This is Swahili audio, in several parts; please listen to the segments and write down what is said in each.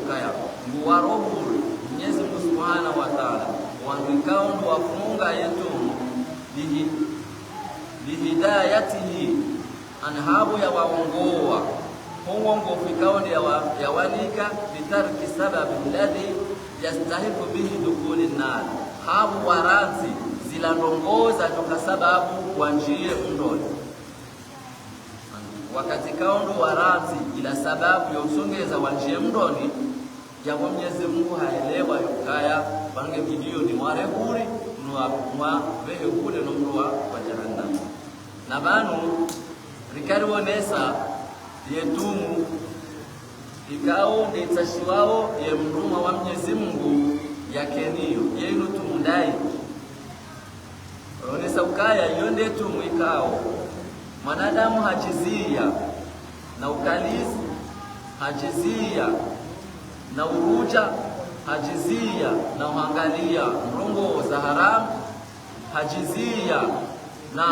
ukaya nguwarohu Mwenyezi Mungu Subhanahu wa Ta'ala wangikao ndo wafunga yetu bihidayatihi anhabu ya waongoa hongo fikao ndio ya walika bitarki sababu alladhi yastahiqu bihi dukuli nar habu waranzi zilandongoza toka sababu kwa njia ndoni wakati kaundo waranzi ila sababu ya usongeza wa njia ndoni jambo Mwenyezi Mungu haelewa yokaya bange video ni warehuri mwa vehe kule nomro wa jahannam na banu rikaruonesa yetumu ikao nditashiwao ye mruma wa Mwenyezi Mungu yakeniyo yenu tumundai ronesa ukaya yonde tumu ikao mwanadamu hajizia na ukalizi hajizia na uruja hajizia na uhangalia mrongo za haramu hajizia na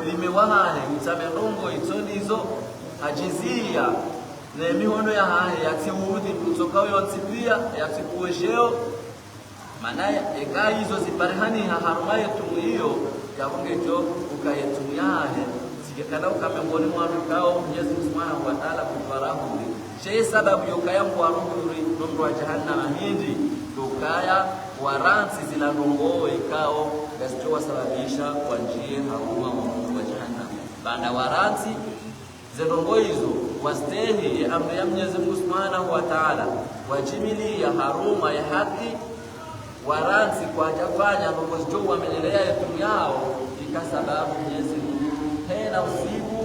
ulime wahahe utame rongo itonizo hajizia na mihono ya hahe yatiudhi kutokao yontipia yatikuwesheo manaya eka hizo ziparihani haharumaye tumu hiyo yabongejo ukayetumu yahe sikekana ukamengoni mwarukao Mwenyezi Subhanahu wa Ta'ala kufarahuri shei sababu yokaya mwaruhuri nomro wa jahannama hindi yokaya waransi zilandongo ikao gasitowa sababisha kwa njie haruma wa jahannama banda waransi zendongo hizo wastehi ya amri ya Mwenyezi Mungu Subhanahu wa Ta'ala wajimili ya haruma ya haki waransi kwa jafanya nongo zijogu wamenelea yetumu yao ikasababu Mwenyezi Mungu tena usiku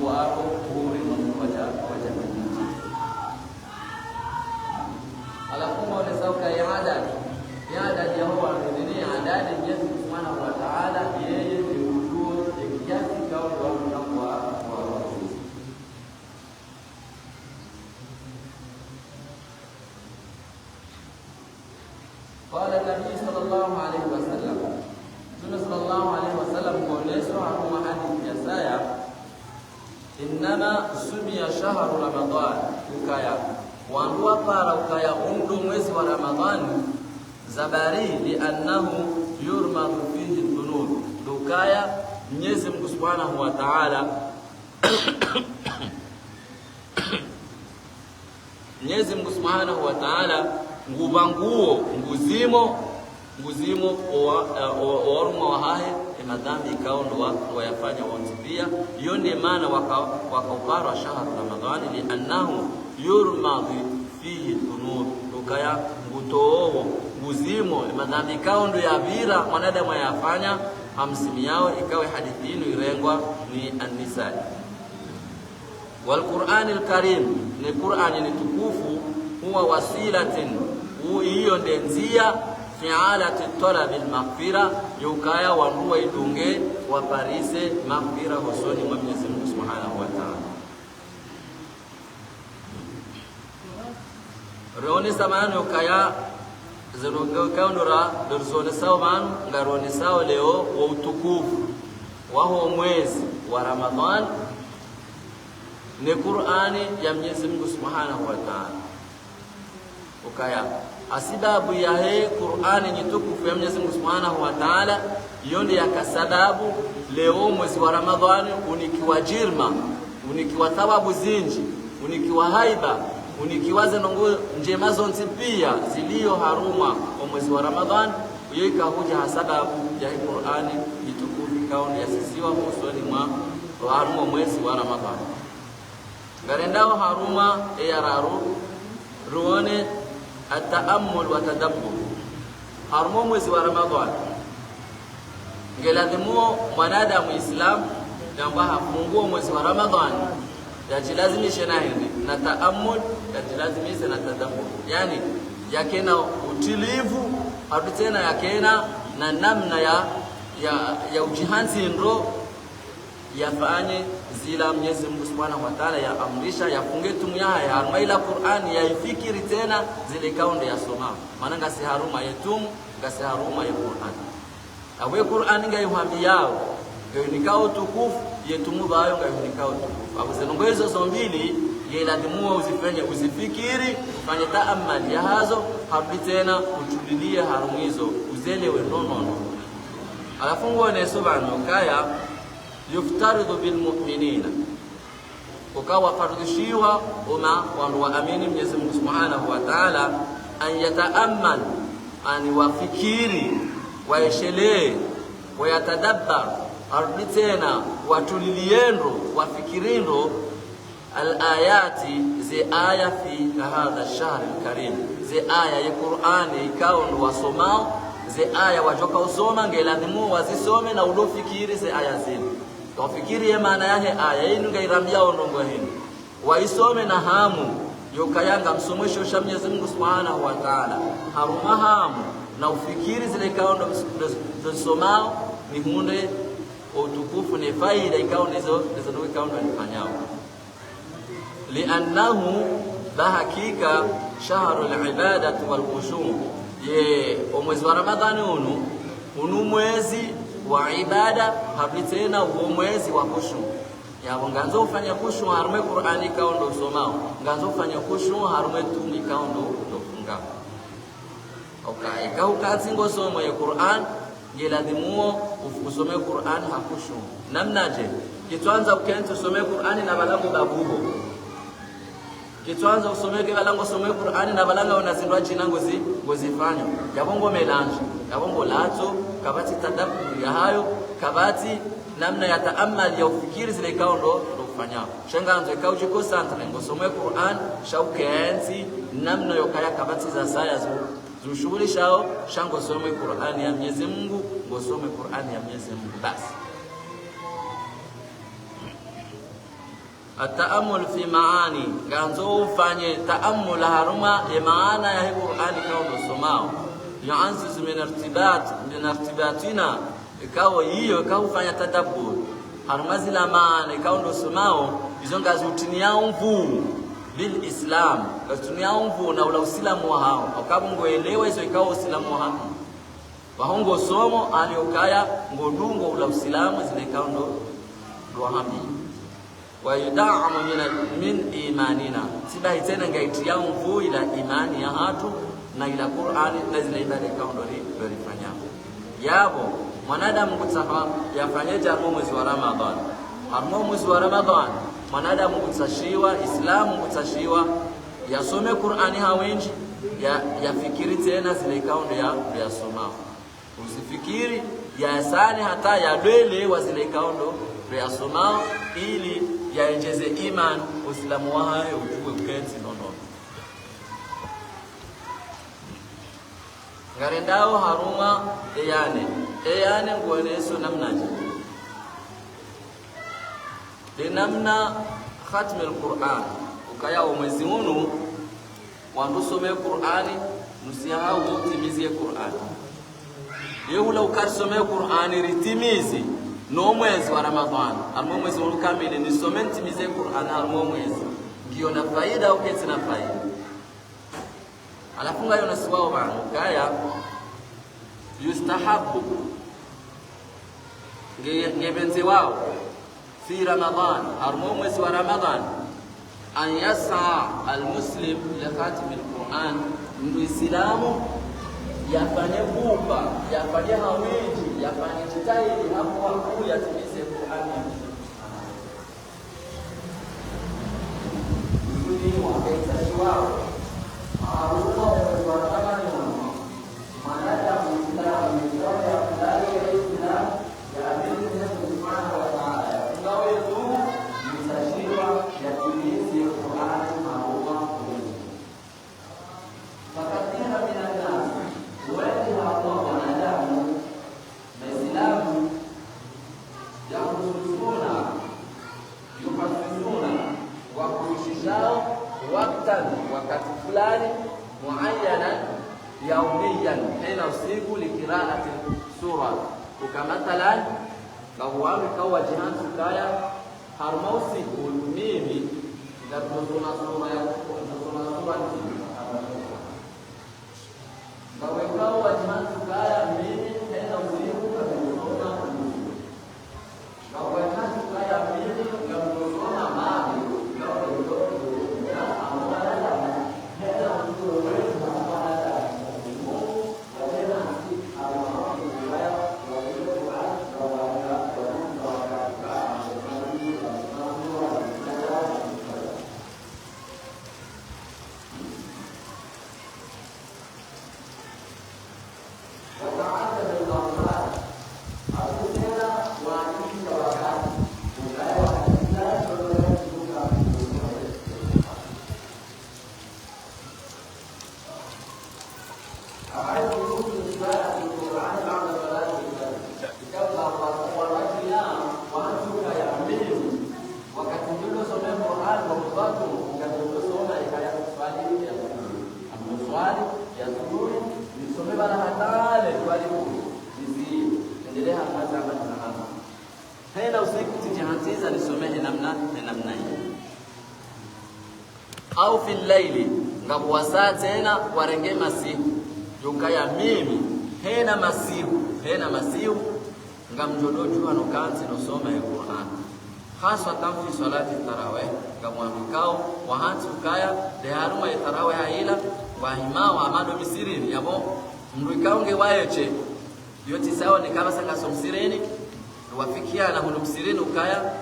wako kuri wa jahannama alafu mweleza ukayaada Yehova nini adadi Mwenyezi Mungu Subhanahu wa Ta'ala yeye ni ujuo kiasi kao kwa قال النبي صلى الله عليه وسلم صلى الله عليه وسلم قولوا عن حديث يسايا انما سمي شهر رمضان ukaya wanduwa para ukaya undu mwezi wa Ramadhani zabari li'annahu yurmadu fihi dhunub ukaya Mwenyezi Mungu Subhanahu wa Ta'ala Mwenyezi Mungu Subhanahu wa Ta'ala ngubanguo nguzimo oruma wahahe madhambi ikao ndo wayafanya wantipia hiyo ndiye maana wakaupara shahar Ramadhani li'annahu yurmadu fihi dhunub ukaya ngutoowo nguzimo madhambi ikao ndo yavira mwanadamu yafanya hamsimi yao ikawe hadithinu irengwa ni an-nisa wal Qur'anil Karim ni Qur'ani ni tukufu huwa wasilatin hiyo ndenzia fi'alati talab al-maghfira yukaya wanduwa idunge waparise maghfira husoni mwa Mwenyezi Mungu Subhanahu wa Ta'ala roni samani yukaya zironge kaundura dorzone sawa man ngaroni sawa leo wa utukufu wa huo mwezi wa Ramadhan ni Qur'ani ya Mwenyezi Mungu Subhanahu wa Ta'ala ukaya asibabu ya he Qur'ani nyitukufu ya Mwenyezi Mungu Subhanahu wa Ta'ala yonde yakasababu leo mwezi wa Ramadhani unikiwa jirma unikiwa thawabu zinji unikiwa haiba unikiwa zenongo njema zonse pia zilio haruma kwa mwezi wa Ramadhani hiyo ikahuja hasababu ya Qur'ani nyitukufu kaoni yasisiwa mwezi mwa haruma mwezi wa Ramadhani garendao haruma yararu ruone التأمل وتدبر haruma mwezi wa Ramadhani ngeladhimu mwanadamu Muislam kwamba hafunguo mwezi wa Ramadhani yajilazimishe na hindi na taammul yajilazimishe na tadabbur yani yakena utilivu hadi tena yakena na namna ya ujihanzi ndo yafanye zila Mwenyezi Mungu Subhanahu wa Ta'ala ya amrisha yafunge tumu ya haruma ila Qur'ani yaifikiri tena zile kaunde ya soma maana ngasi haruma yetum ngasi haruma ya Qur'ani awe Qur'ani ngayuhambiao nikao tukufu yetumu bayo nikao tukufu abuzenongo hizo zombili yeladimu uzifanye uzifikiri ufanye taammali ya hazo harudi tena utulilie harumizo uzelewe nono. Alafu ngone subhanahu kaya yuftaridu bil mu'minina ukawa fardishiwa uma wandu waamini Mwenyezi Mungu Subhanahu wa Ta'ala an yataammal ani wafikiri waeshelee wayatadabbar arudi tena watuliliendo wafikirindo al-ayati zi aya fi hadha ash-shahr al-karim zi aya ya Qur'ani ikao ndo wasomao zi aya wajoka usoma ngelazima wazisome na udofikiri zi aya zile wafikiri maana yake aya hii ngairambia ndongo hili waisome na hamu yokayanga msomesho sha Mwenyezi Mungu Subhanahu wa Ta'ala haruma hamu na ufikiri zile ikao ndo somao ni hunde utukufu ni faida ikao ndizo ikao ndo nifanyao li'annahu bahakika shahrul ibadati wal khushu' ye mwezi wa Ramadhani unu mwezi wa ibada habli tena mwezi wa khushu' yabo nganzo ufanya khushu' harume Qur'ani kao ndo somao nganzo ufanya khushu' harume tumi kao ndo funga okay ikao kazi ngosomo ya Qur'an yeladimuo usome Qur'an hakushu namnaje kitwanza ukente usome Qur'ani na balango babugo kitwanza usome balango usome Qur'ani na balanga unazindwa jina ngozifanya yabongo melange yabongo lato kabati tadabbur ya hayo kabati namna ya taammali ya ufikiri zile kao ndo kufanya shanganzo ikao jiko santre ngosome Qur'an shaukenzi namna yokaya kabati za saya zushughuli shao shango some Qur'ani ya Mwenyezi Mungu ngosome Qur'ani ya Mwenyezi Mungu basi ataammul fi maani ganzo ufanye taammul haruma ya maana ya Qur'ani kao ngosomao yu'anziz min irtibatina ikao hiyo ikao ufanya tadabbur haruma zila maana ikao ngosomao hizo ngazi utiniao mvu bil Islam katunia umvu na ula usilamu wa hao akabungo elewa hizo ikao usilamu wa hao wahongo somo aliokaya ngodungo ula usilamu zile ikao ndo hami wa yud'amu min imanina sibahi tena ngaitia umvu ila imani ya hatu na ila Qur'ani na zile ibada ikao ndo lifanya yabo mwanadamu kutafa yafanye jarmo mwezi wa Ramadhan harmo mwezi wa Ramadhan mwanadamu kutashiwa Islamu kutashiwa yasome Qur'ani hawenji yafikiri tena zile ikao ndo ya soma usifikiri ya sani hata ya dwele wa zile ikao ndo ya soma ili yaenjeze iman Uislamu wa hayo ujue ukenzi nono garendao haruma eyane ngweneso namnaje namna khatm al-Qur'an ukaya mwezi huu wandusome Qur'ani msihau utimizie Qur'ani yeula ukasome Qur'ani ritimizi no mwezi wa Ramadhan almo mwezi kamili nisome ntimizie Qur'ani almo mwezi ndio na faida au kesi na faida alafu ngayo nasiwao bana ukaya yustahabu ngebenzi wao في رمضان هرمو mwezi wa Ramadhan an yas'a almuslim li khatim alquran muislamu yafanye buba yafanye hawiji yafanye jitahidi hapo hapo yatimize Qur'ani ndio wakati wao haruko wa Ramadhan maana muislamu ndio wakati fulani muayyana yaumiyan hina usiku likiraati sura ukamathalan kawami kawa jihan sukaya harmausi mimi na tunasoma sura ya kawa jihan sukaya mimi hina usiku kawa jihan sukaya mimi tunasoma mali Hena usiku tijihantiza nisomehe namna hii. Au fil layli ngabuwasa tena warenge masihu yukaya mimi hena masihu ngamjodoju hano kanzi nosoma ya Qur'an haswa tamfi salati tarawih ngamwamikao wahanti ukaya de haruma ya tarawih haila wahimawa amado misirini yabo mruikaunge waeche yoti sawa ni kama sanga somsireni wafikia na hulu msirini ukaya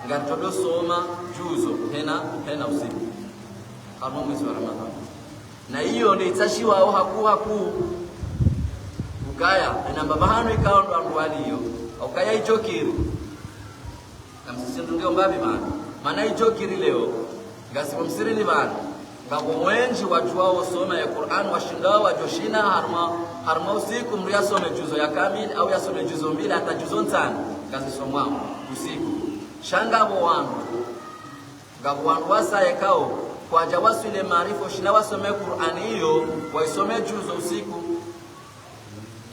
ngatodo soma juzo hena usiku haruma mwezi wa Ramadhani na hiyo ni itashiwa au haku ukaya na babahano ikawa ndo andwali hiyo ukaya ijokiri na msisindu ndio mbabi maana ijokiri leo ngasi msirini bana ngabo wengi wajuao soma ya Qur'an washindao wajoshina harma usiku mriasome juzo ya kamili au yasome juzo mbili hata juzo 5 ngazi somwa usiku shangabo wangu ngabo wangu wasa yakao kwa jawasu ile maarifa shina wasome Qur'an hiyo waisome juzo usiku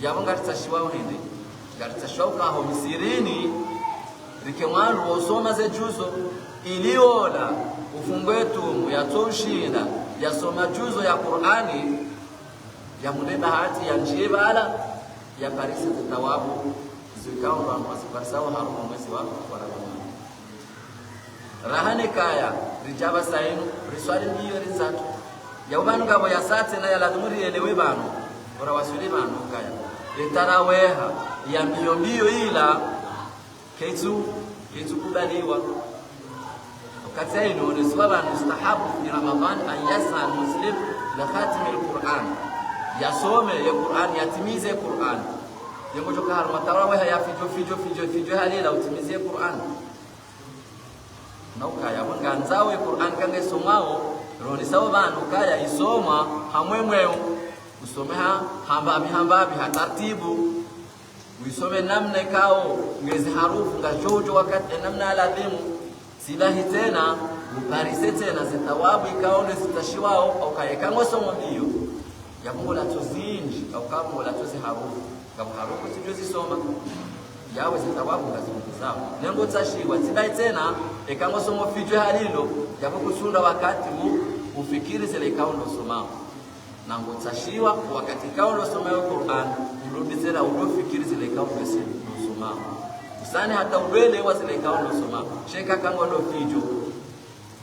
yabonga tsashiwao hindi garitashauka ho misirini rikemwaru wasoma ze juzo iliola ufungwetu yatoshinda yasoma juzo ya Qur'ani ya muneba hati ya njibala ya parisi tawabu zikao ndo wasipasawa harumu mwezi wa Ramadhani rahane kaya rijaba sainu riswali ndiyo rizatu ya ubanu ngabo ya sate na ya ladumuri elewe bano ora wasuli bano kaya litaraweha ya mbio ila ketu kubaliwa kataino ni swala mustahabu fi Ramadhan an yas'a muslim la khatim al-Qur'an yasome ya Qur'an yatimize Qur'an yengo joka harma tarawih ya fijo halila utimize Qur'an nauka ya nganzawe Qur'an kange somao roni sawa banu kaya isoma hamwemweo usomeha hambabi hataratibu uisome namna kao ngezi harufu ngajojo wakati namna ladhimu silahi tena uparise tena zitawabu ikaone zitashiwao au kaekango somo hiyo ya Mungu la tuzinji au kama la tuzi harufu kama harufu sijozi soma yawe zitawabu ngazunguzao lengo tashiwa silahi tena ekango somo fijo halilo ya kusunda wakati ufikiri zile ikaondo somao na ngotashiwa wakati ikaondo somao Qur'an urudi tena ufikiri zile ikaondo somao usani hata ubele wazile ikaondo somao sheka kango ndo fijo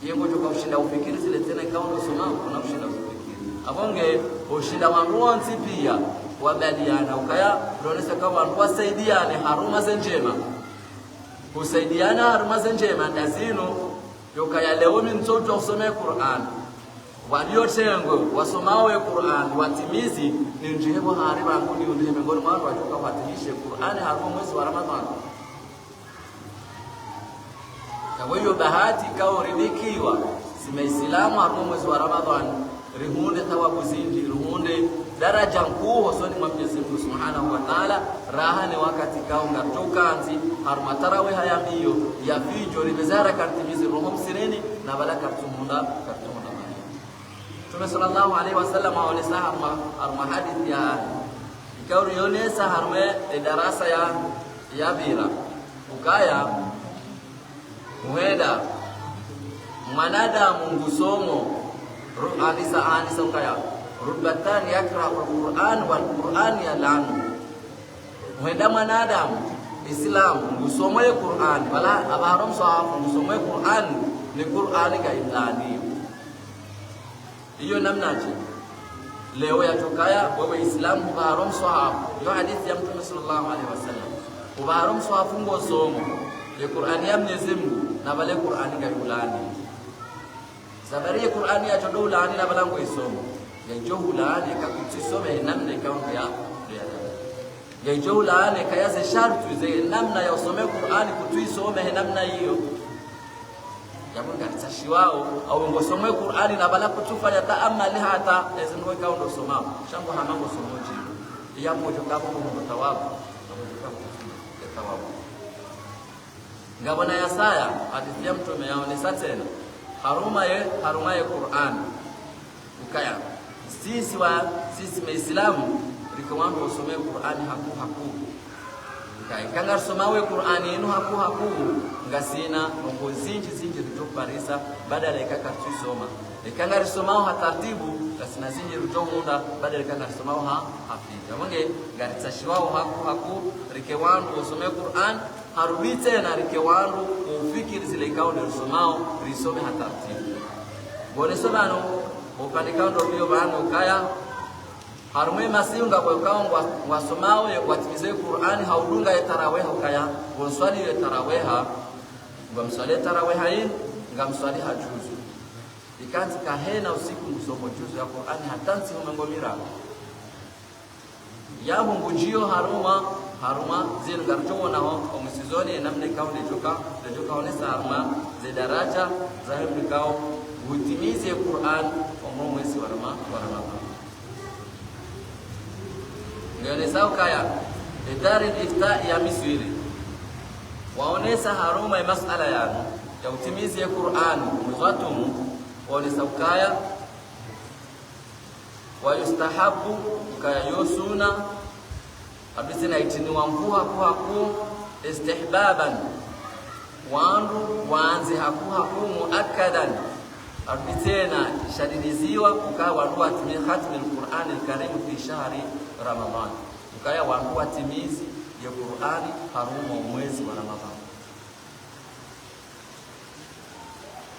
yengo joka ushinda ufikiri zile tena ikaondo somao kuna ushinda ufikiri abonge ushinda wanruanzi pia wabaliana ukaya ronesa kama wasaidiane haruma zenjema kusaidiana haruma zenjema ndazino yokaya leo mtoto usome Qur'an waliotengo wasomao Qur'an watimizi ni njihebo hariba nguni ndio miongoni mwa watu watimishe Qur'an hapo mwezi wa Ramadhani kwa hiyo bahati kao ridikiwa simeislamu hapo mwezi wa Ramadhani rihunde thawabu zingi rihunde daraja kuu soni mwa Mwenyezi Mungu Subhanahu wa Ta'ala rahane wakati kao ngatoka anzi harma tarawih ya mbio ya fijo limezara kartimizi roho msireni na baraka tumunda Tume sallallahu alaihi wasallam aonesa harma hadithi ya ikauri yonesa harma darasa ya bira ukaya muheda manadamu ngusomo anisa ukaya rubatan yakra al-Qur'an wal Qur'an yalanu muheda manadamu Islam ngusomo ya Qur'an wala abaharom sahabu ngusomo ya Qur'an ni Qur'an ka imlani hiyo namnaje leo yatokaya wewe Islam ubaharom sahabu hiyo hadithi ya Mtume sallallahu alaihi wasallam ubaharom sahabu ngosomo ya Qur'an ya Mwenyezi Mungu na wale Qur'an ga ulani sabari ya Qur'an ya jodo ulani na balango isomo ya jodo ulani kakutisome namna ikaongo ya jodo ulani kayaze shartu ze namna ya usome Qur'an kutuisome namna hiyo jambo ngalitsashi wao au ngosomwe Qur'ani na bala kutufanya taamali hata ezinwe kaundo somao shango hamango somoji yapo jokapo kwa tawabu ngabona Yesaya hadithi ya mtume yaonesa tena haruma ye Qur'an ukaya sisi Waislamu rikowandu usome Qur'ani haku kai kanga somawe Qur'ani ino haku ngasina ngo zinji ritoparisa badala ikaka tusoma ikanga risomao hataratibu ngasina zinji ritomunda badala ikanga risomao hafiza wange garitashwao haku rikewandu usome Qur'an harubite na rikewandu ufikiri zile ikao risomao risome hataratibu bone sobano ukanikando bio bano kaya harumwe masiunga kwa kaongwa wasomao ya kuatimize Qur'ani haudunga ya tarawih kaya wonswali ya tarawih ngamswali tarawih hii ngamswali hajuzu ikanzi kahena usiku msomo juzu ya Qur'ani hatansi umengomira yabo ngujio haruma zile garjowo na omusizoni namne kaunde joka onesa haruma ze daraja za hibikao utimize Qur'an kwa mwezi wa Ramadhani ngene saukaya idari ifta ya Misri waonesa haruma ya masala ya utimizi ya Qur'an mwatum waonesa ukaya wa yustahabu kaya yosuna abisina itini wa mvuha haku istihbaban waanze haku muakkadan abitena shadiniziwa ukawa nduwa timia khatmi al-Qur'an al-Karim fi shahri Ramadan ukaya wanduwa timizi ya Qur'ani haruma mwezi wa Ramadhan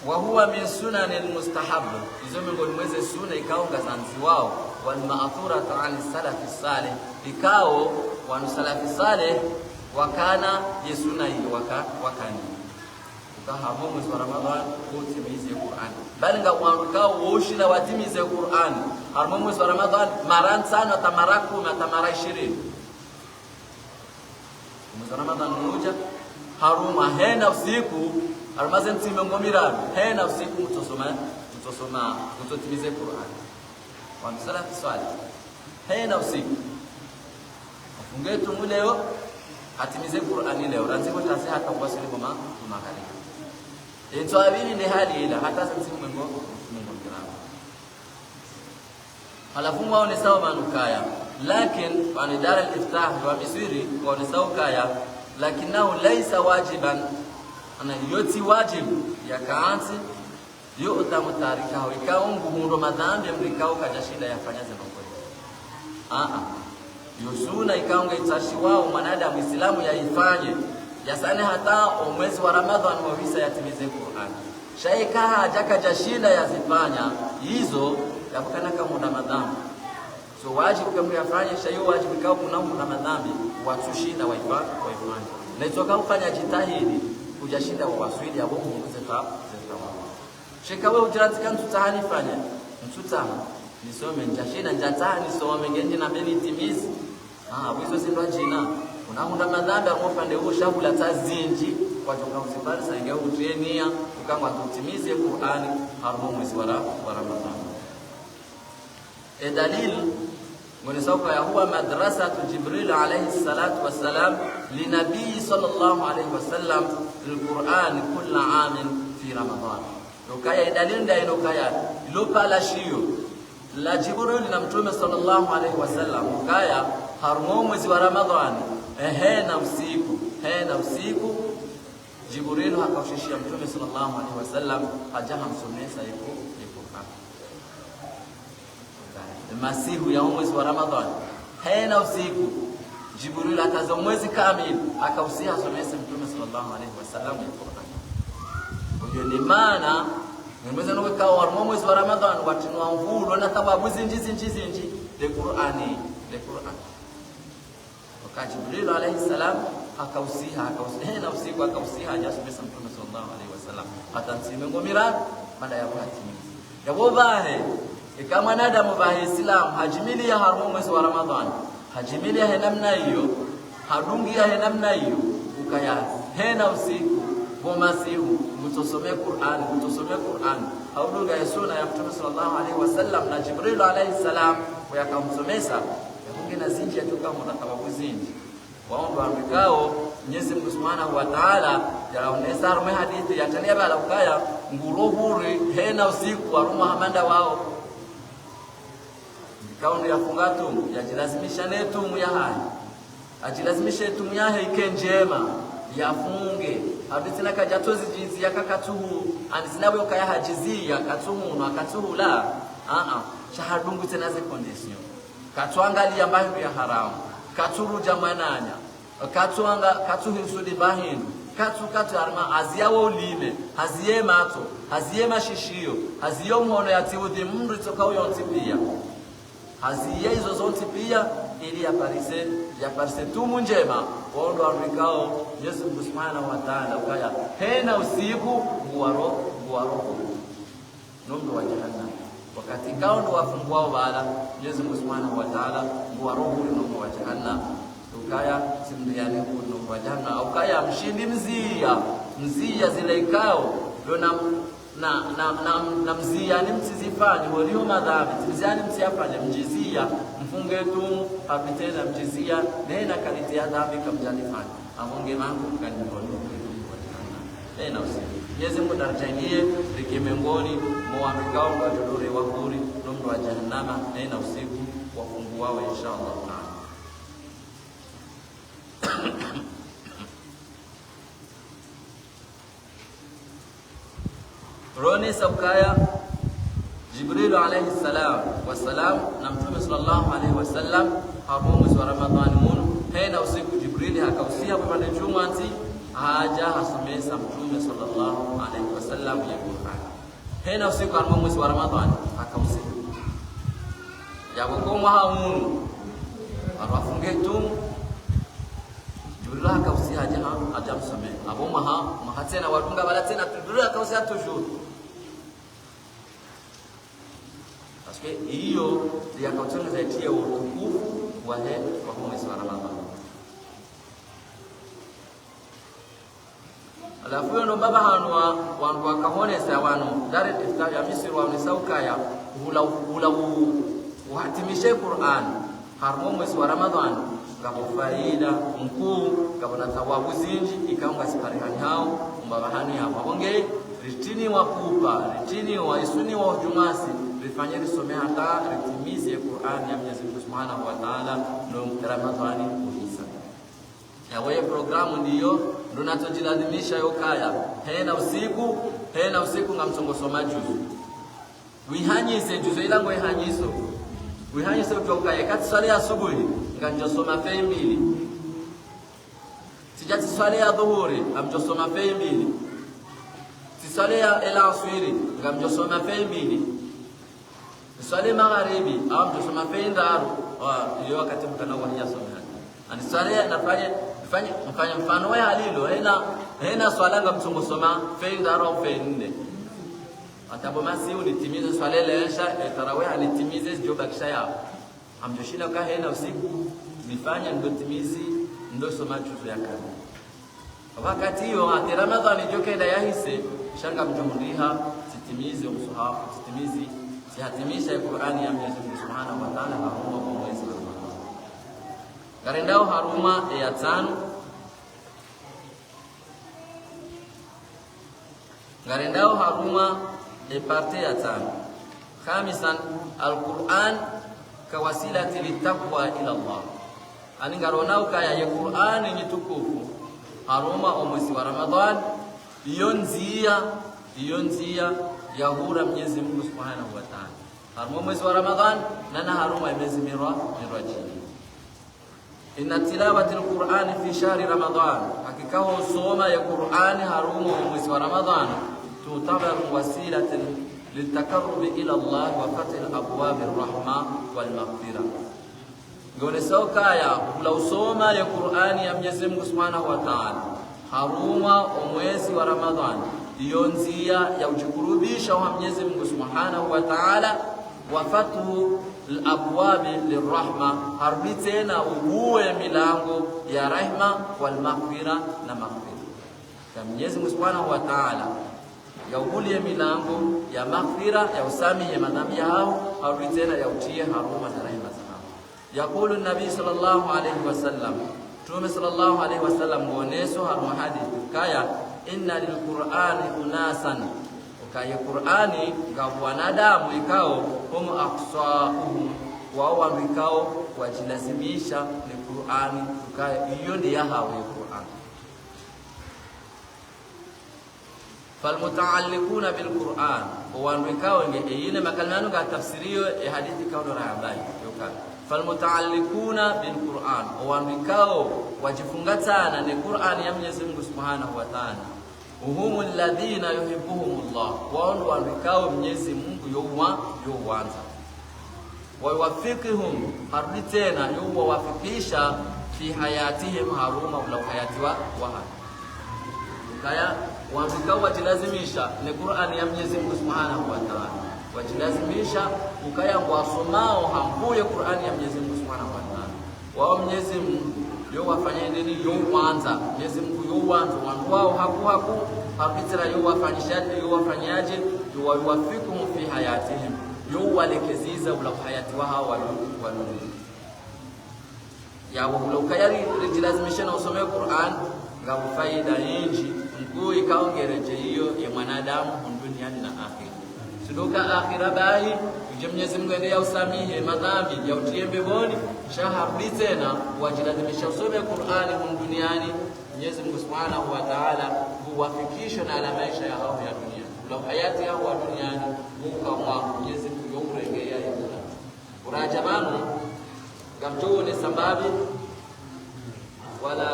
wa huwa min sunan al-mustahab hizo miongoni mwezi sunna ikao ngazanzi wao wal ma'thuratu 'an as-salaf as-salih ikao wa salafi salih wakana yesuna hiyo wakani ukahamo mwezi wa Ramadhan utimize Qur'an bali ngawandukao woshila watimize Qur'an harimo mwezi wa Ramadhan maran sana tamaraku na tamara 20 mwezi wa Ramadhan mmoja haruma hena usiku almazen timengomira hena usiku mtotimize Qur'an wa salafi salih hena usiku ungetu muleo hatimize Qur'ani leo lazima tasi hata kwa siri mama makali eto abili ni hali ila hata sisi mwengo kirama halafu wao ni sawa manukaya lakini wa idara al-iftah wa Misri wa ni sawa kaya lakinahu laysa wajiban ana yoti wajibu ya kaanzi yuta mutarika ikaungu hundo madhambi mlikao kajashida yafanyaze mambo yosuna ikaunga itashi wao mwanadamu Muislamu yaifanye yasane hata mwezi wa Ramadhan mwisa yatimize Qur'an shaika hajaka jashinda yazifanya hizo yakukana kama Ramadhan so wajibu kama yafanye shayo wajibu kao kuna Ramadhan watushinda waifanye na itoka kufanya jitahidi kujashinda waswidi hapo kuongeza shika wewe ujiratika mtutahani fanya mtutama nisome njashina njatani nisome ngenje na mbele itimizi wizo sindwa jina unahunda madhambi amopande huo shabula tazinji kwa joka usibali saingia utrenia ukangwa tutimize Qur'ani harimo mwezi wa Ramadhan dalil ngone sauka ya huwa madrasatu Jibril alayhi salatu wassalam li nabii sallallahu alayhi wasallam al-Qur'an kull aam fi Ramadhan ukaya dalil ndio inokaya lopala shio la Jibril na mtume sallallahu alayhi wasallam ukaya harimo mwezi wa Ramadhan hena usiku Jibril akaushishia mtume sallallahu alayhi wasallam hajaha msomesa yuko masihu ya mwezi wa Ramadhan hena usiku Jibril akaza mwezi kamili akausia somesa mtume sallallahu alayhi wasallam Qur'an hiyo ni maana mwezi unaweka harimo mwezi wa Ramadhan watinwa mvulo na sababu zinji de Qur'ani Jibril alayhi salam akausiha na usiku akausiha jasubisa mtume sallallahu alayhi wasallam atansime ngomira baada ya kuhatimiza yabo bahe kama nadamu bahe Islam hajimili ya harimo mwezi wa Ramadhan hajimili ya namna hiyo hadungi ya namna hiyo ukaya hena usiku bomasihu mtusomee Qur'an au lugha ya sunna ya Mtume sallallahu alaihi wasallam na Jibril alaihi salam yakamsomesa yakungena zinji atoka mtakababu zinji waomba ambikao Mwenyezi Mungu Subhanahu wa Ta'ala yaonesa rume hadithi yatania bala ukaya nguruhuri hena usiku aruma hamanda wao ikao ndio yafungatu yajilazimisha netu ya hai ajilazimisha netu ya hike njema yafunge abitina kajatozi jinsi yakakatuhu anizinawe ukaya hajizia katuhu na katuhu la shahadungu tena ze condition katwangalia mbahindi ya haramu katuru jamananya katuhisudi bahindu katu arma aziyawo ulime haziye mato haziye mashishio haziyo mhono yatiudhi mndu itokao yontipia haziye hizo zonti pia ili yaparise tumu njema waondo arikao Yesu Subhanahu wa Ta'ala ukaya hena usiku buwaro nomdo wa jahannam wakati kao ndo wafunguao bala Yesu Subhanahu wa Ta'ala buwaro huli nomdo wa jahannam ukaya simdiani kuno kwa jahannam ukaya mshindi mzia zile ikao ndo na mzia ni msizifanye walio madhambi mziani msiyafanye mjizia mfunge tu apitena mjizia nena kalitia dhambi kamjalifanya amonge mangu kaniboni tena usi Mwenyezi Mungu darajanie likimengoni muamikao kwa jodore wakuri nomdo wa jahannama tena usiku wafunguao inshallah taala Roni sabkaya Jibril alayhi salam na Mtume sallallahu alayhi wasallam hapo mwezi wa Ramadhani mun hena usiku Jibril hakausia kwa Jumaati haja hasomesa Mtume sallallahu alayhi wasallam ya Qur'an hena usiku hapo mwezi wa Ramadhani hakausia yabo kwa haunu arafunge tu Jibril hakausia haja msome hapo mahatena wadunga bala tena Jibril hakausia toujours hiyo ya kautana zaitia utukufu wa mwezi wa Ramadhani. Alafu ndo baba hanwa wakahonesa wanu dari iftar ya Misri wa nisaukaya uhatimishe Qur'an harmo mwezi wa Ramadhani kama faida mkuu kama na thawabu zinji ikaunga siparihani hao mbaba hani hao wabonge ritini wa kupa ritini wa isuni wa jumasi rifanye risome hata ritimize Qur'an ya Mwenyezi Mungu Subhanahu wa Ta'ala no Ramadhani kuhisa ya wewe programu ndiyo ndo natojiladimisha yokaya hena usiku ngamsongo soma juzu wihanyise juzu ila ngo wihanyise ukaya kati swali asubuhi nganjosoma fei mbili sijati swali ya dhuhuri amjosoma fei mbili swali ya alasiri ngamjosoma fei mbili swali magharibi au mjosoma fei ndaru hiyo wakati mtanawa hajasoma ani swali nafanya mfano wa halilo hena swala ngamsongo soma fei ndaru au fei nne atabo masi unitimize swali lesha tarawih anitimize jobakisha yao amjoshina ka hena usiku nifanya ndo timizi ndo soma juzu ya kani wakati hiyo ati Ramadhani jokenda yahise shanga mjumriha sitimize msuhafu sitimizi sihatimisha Qur'ani ya Mwenyezi Mungu Subhanahu wa Ta'ala haruma kwa mwezi wa Ramadhani garendao haruma ya 5 garendao haruma parte ya 5 khamisan al-Qur'an kawasilati litaqwa ila Allah ani garonao kaya ya Qur'ani ni tukufu haruma mwezi wa Ramadhan iyonzia ya hura Mwenyezi Mungu Subhanahu wa Ta'ala haruma mwezi wa Ramadhan na haruma mwezi mirajini inna tilawati al-Qur'ani fi shahri Ramadhan hakika usoma ya Qur'ani haruma mwezi wa Ramadhan tutabaru wasilatan litakarrub ila Allah wa fath abwab ar-rahma wal maghfirah ngone sokaya kula usoma ya Qur'ani ya Mwenyezi Mungu Subhanahu wa Ta'ala haruma mwezi wa Ramadhani iyonzia ya ujikurubisha wa Mwenyezi Mungu Subhanahu wa Ta'ala wa fatu al-abwab lirrahma harbitena uwe milango ya rehma wal maghfira na maghfira kwa Mwenyezi Mungu Subhanahu wa Ta'ala ya ugulie milango ya maghfira ya usamihi madhambi yao harudi tena ya utie haruma na rehema zao. Yakulu nabii sallallahu alayhi wasallam, Mtume sallallahu alayhi wasallam muoneso haruma hadithi kaya inna lilqur'ani unasan, kaya Qur'ani ngabu wanadamu ikao hum aqsa'uhum wao wandikao wajilazimisha ni Qur'ani kaya hiyo ndiyo hawe Qur'an. Falmutaalliquna bilquran wandikao ngine makalmanu ka tafsirio ya hadithi kauli rabai yoka. Falmutaalliquna bilquran wandikao wajifungatana ni Qur'an ya Mwenyezi Mungu Subhanahu wa Ta'ala. Uhumul ladhina yuhibbuhumullah, wao wandikao Mwenyezi Mungu yowanza. Wa yuwaffiquhum harudi tena yuwafikisha fi hayatihim haruma wala hayati wa kaya wandikao wajilazimisha ni Qur'an ya Mwenyezi Mungu Subhanahu wa Ta'ala. Wajilazimisha ukaya wasomao hambuye Qur'an ya Mwenyezi Mungu Subhanahu wa Ta'ala. Wao Mwenyezi Mungu yo wafanya nini yo kwanza, Mwenyezi Mungu yo wanzo wao haku hakitira yo wafanyishaje yo wafanyaje yo wafikum fi hayatihim yo walekeziza ula hayati wao walu ya wao ukayari rijilazimisha na usome Qur'an ngabu faida nyingi mkuu ikaongereje hiyo ya mwanadamu duniani na akhira. Sidoka akhira bai Mwenyezi Mungu ndiye usamihe madhambi ya utie mbinguni shaharudi tena wajilazimisha usome Qur'ani duniani. Mwenyezi Mungu Subhanahu wa Ta'ala huwafikisha na ala maisha ya hao ya dunia ula hayati yao wa duniani kwa Mwenyezi Mungu yokurengea hiyo urajamanu gamtone sambabi wala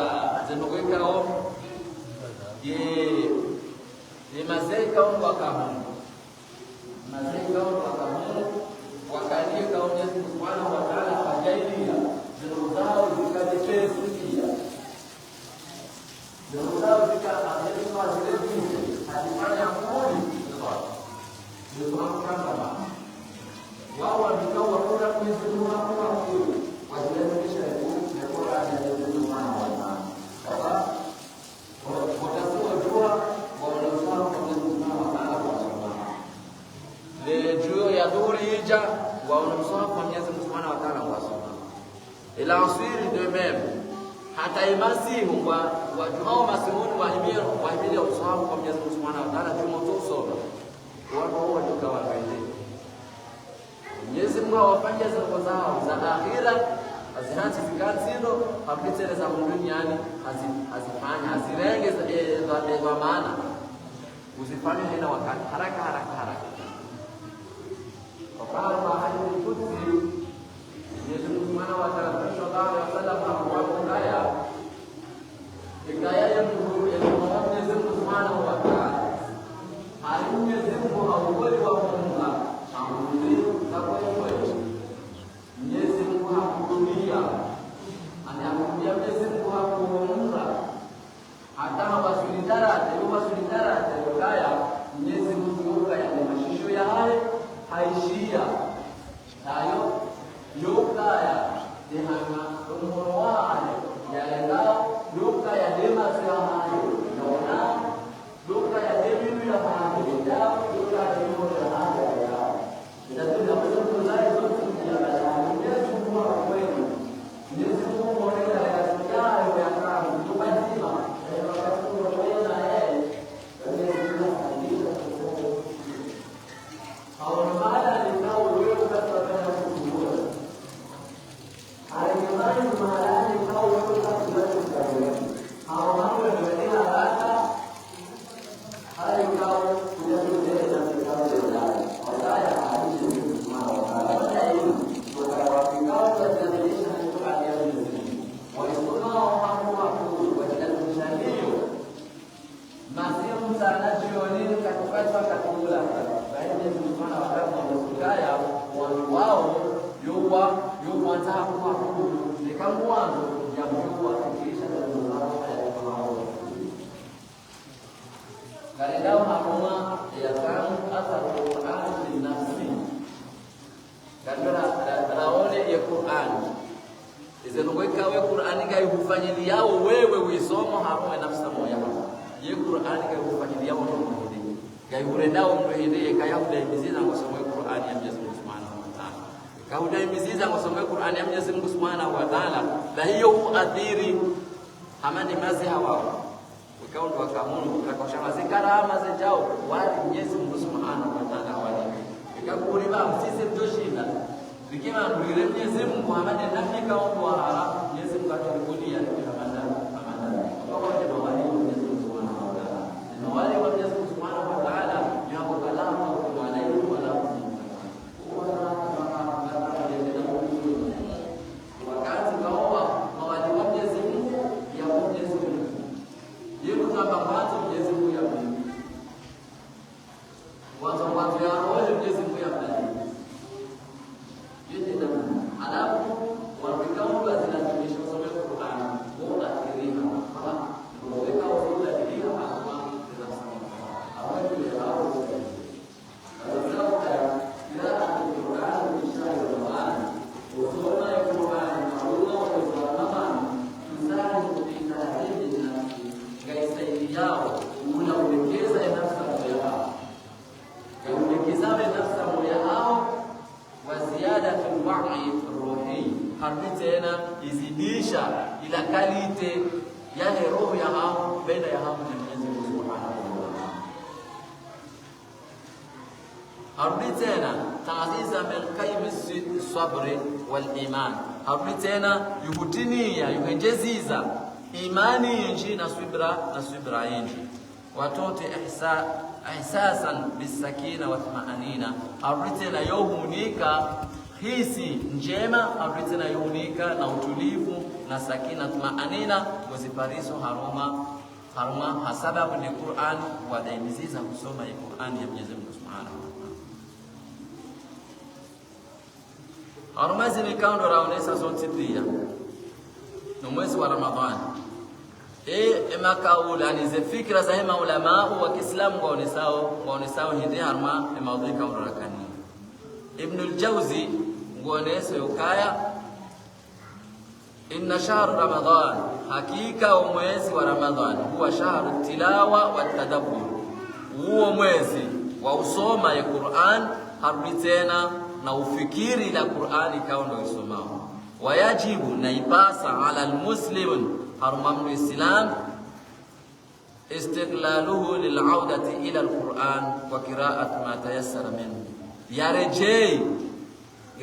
zinogekao ye mazeka wakamu mazeka wakamu wakalie kao Mwenyezi Mungu Subhanahu wa Ta'ala hajailia zinozao zikadepesikia zinozao zikadepesikia hadi amuri ndio kama wao wandikao wakora Mwenyezi Mungu hapo wajilazimisha ya Qur'ani ya Mwenyezi Mungu Subhanahu wa Ta'ala. Hija wa unamsoma kwa Mwenyezi Mungu Subhanahu wa Ta'ala wasoma ila asiri de même hata imasi huwa wajao masimuni wahimia usoma kwa Mwenyezi Mungu Subhanahu wa Ta'ala tumotosoma wao wajikawa wende Mwenyezi Mungu awafanye zako zao za akhira azihanzi zikazino hapitele za duniani azifanya azirenge za maana uzifanye hina wakati haraka وقال ما حديث القدسي Mwenyezi Mungu Subhanahu wa Ta'ala sallallahu alaihi wasallam anawaambia hikaya ya Mwenyezi Mungu Subhanahu wa Ta'ala Mwenyezi Mungu hauwezi wa Mungu amri za kweli Mwenyezi Mungu hakudunia anakuambia Mwenyezi Mungu hakuomba hata hawasulitara hikaya Mwenyezi Mungu ya mashisho ya haya haishia tayo yokaya dehanga umurwale yaenda yokaya dema sahayo naona yokaya demu ya hapo ndio yokaya demu ya hapo ndio ndio tunazungumza zote ya bala Mwenyezi Mungu kweli Mwenyezi Mungu mwenyewe anayasikia ya kama tubazima gaurendao mrehinde kayahuda imiziza ngosomwe Qur'ani ya Mwenyezi Mungu Subhanahu wa Ta'ala. Kahuda imiziza ngosomwe Qur'ani ya Mwenyezi Mungu Subhanahu wa Ta'ala, na hiyo huathiri hamani mazi hawao. Ukao ndo akamunu kakosha zikara amaze jao wali Mwenyezi Mungu Subhanahu wa Ta'ala wali. Ikakuliba msisi mtoshinda. Bikima mbire Mwenyezi Mungu hamani nafika ombo hara Mwenyezi Mungu atulikulia ni hamanda. Kwa hiyo ndio wali Mwenyezi Mungu Subhanahu wa Ta'ala. Ndio wali Mwenyezi Mungu Subhanahu wa Ta'ala yako kalamu kwa alaihi wa sallam. Wakati kaoa mawali wa Mwenyezi Mungu ya Mwenyezi Mungu. Yeye kutaka mwanzo Mwenyezi Mungu ya Mungu. Mwanzo ya roho Mwenyezi Mungu ya Mungu. Yeye ndio alafu wakikao lazima tusome Qur'an. Bora kirima. Weka ufuta kirima hapo tunasoma. Hapo ndio hapo. Tena izidisha ila kalite yale roho ya hao baina ya hao na Mwenyezi Mungu Subhanahu wa Ta'ala. Harudi tena ta'ziza min qaym as-sabr wal iman. Harudi tena yuhutinia yuhenjeziza imani yinji na subra yinji. Watote ihsasan bisakina wa tumanina. Harudi tena yuhunika hisi njema abritena yunika na utulivu na sakina tumaanina wazipariso haruma hasababu ni Qur'an wa daimiziza kusoma ya Qur'an ya Mwenyezi Mungu Subhanahu wa Ta'ala. Harumazi ni kaundo raonesa zote pia no mwezi wa Ramadhani makaula ni ze fikra za hema ulama wa Kiislamu waonesao hindi haruma maudhi kaundo rakani. Ibn al-Jawzi nguoneso yukaya inna shahr Ramadan hakika mwezi wa Ramadhan huwa shahru tilawa wa tadabbur, huo mwezi wa usoma ya Qur'an harudi tena na ufikiri la Qur'ani kao ndo isomao. Wayajibu na ipasa ala almuslim harumamnu islam istiqlaluhu lil'audati ila al-Qur'an wa qira'at ma tayassara minhu. Yarejei